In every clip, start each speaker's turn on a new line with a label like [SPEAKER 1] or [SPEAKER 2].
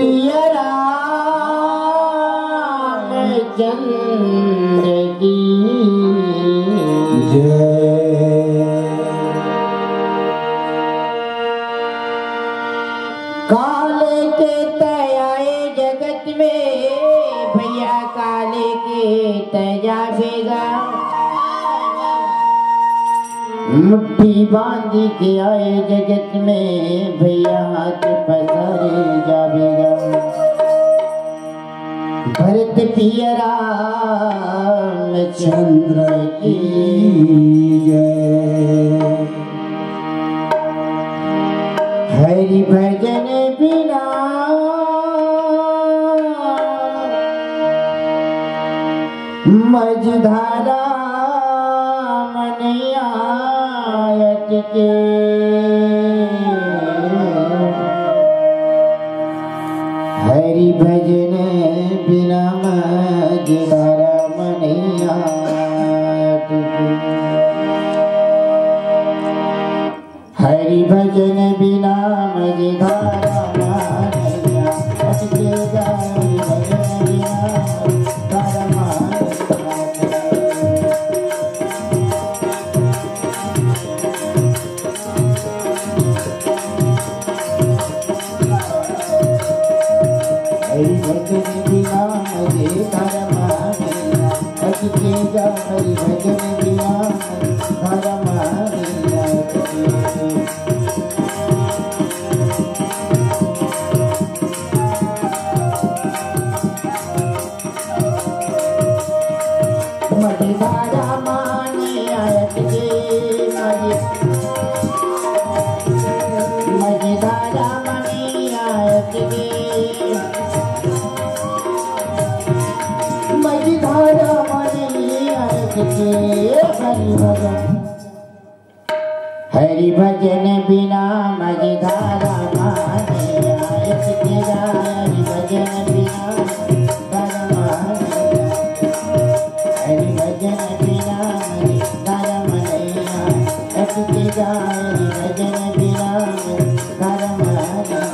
[SPEAKER 1] पिया रामचंद्र की काले के तयाए जगत में भैया काले के तया भेगा मुट्ठी बांधी के आए जगत में भैया हाथ पसारे जावेगा भरत पिया रामचंद्र की जय। हरि भजन बिना मझधारा मन आयत के हरि भजन बिना मझधारा मन आयत के हरि भजन बिना मझधारा हरि भजन बिना मझधारा माने आयत के मझधारा माने आयत के मझधारा माने आयत के हरि भजन बिना मझधारा माने आयत के हरि भजन बिना हरि भजन बिना मझधारा माने आयत के हरि भजन बिना मझधारा माने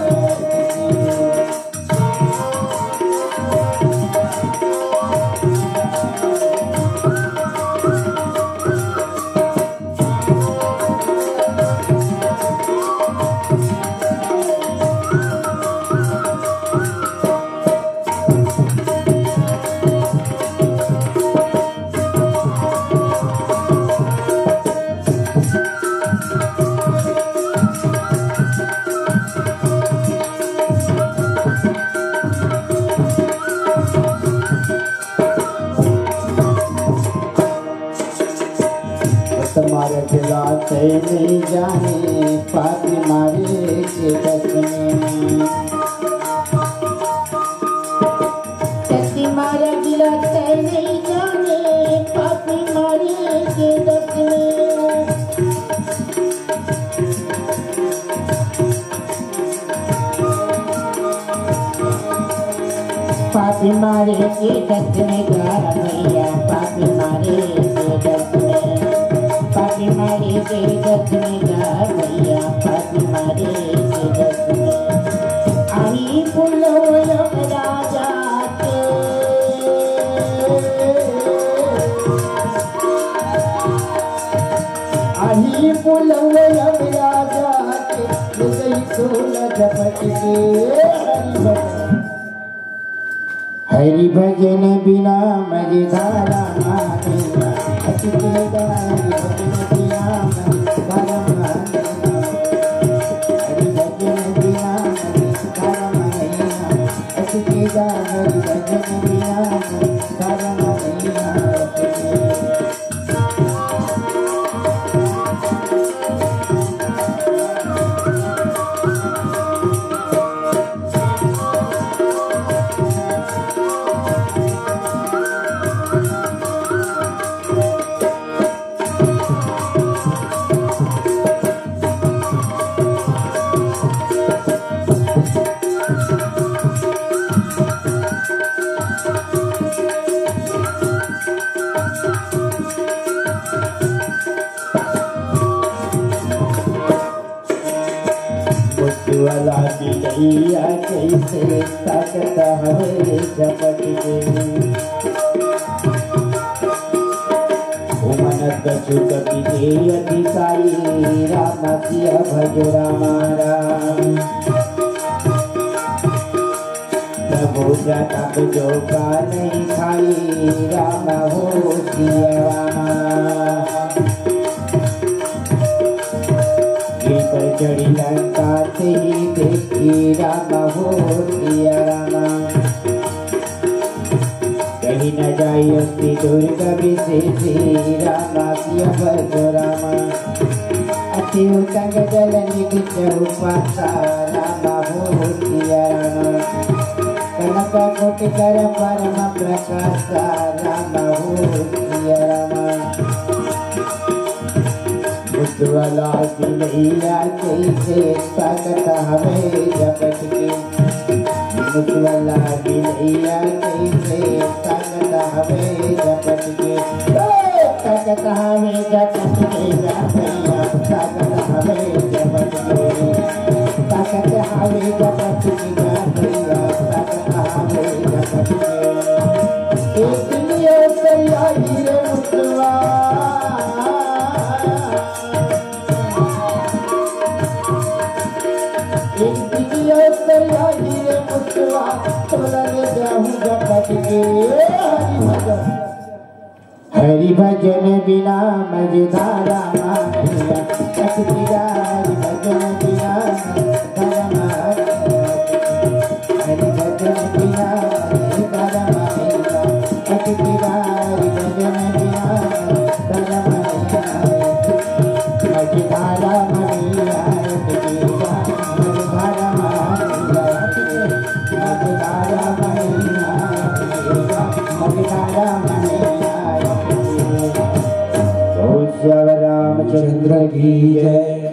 [SPEAKER 1] तुम्हारे खिलाते नहीं जाने पापी मारे के दस में मारे खिलाते नहीं जाने पापी मारे के दस में पापी मारे के दस में गारा भैया पापी मारे के दस में पापी मारे के दस में गा भैया पापी मारे के दस में आई पुलवयम राजा के आई पुलवयम राजा के गई सोल झपट के हरि भजन बिना मझधारा माने हरि भजन बिना मझधारा माने हरि भजन बिना मझधारा माने हरि भजन बिना मझधारा माने वाला की कैसे ताकत हवे झपट के उमनत कछु कपि अधिकारी राम सिया भज रामा राम प्रभु प्रताप जो का नहीं खाई राम हो सिया रामा पर चढ़ी लंका से ही देखी राम हो सिया रामा कहीं न जाई अति दूर कभी से रामा सिया भज रामा अति उतंग जल निगित उपासा रामा हो सिया रामा कनक कोटि कर परम प्रकाश रामा हो सिया रामा मुतवाला बिलैया कैसे ताकत हवे झपट के मुतवाला बिलैया कैसे ताकत हवे झपट के ताकत हवे झपट के भैया ताकत हवे झपट के ताकत हवे झपट के भैया ताकत हवे झपट के इसलिए सयाही रे मुतवा हरि भजन बिना मझधारा मानिया हरि भजन बिना हरि भजन बिना मझधारा मानिया हरि भजन बिना मझधारा मानिया रामचंद्र की जय।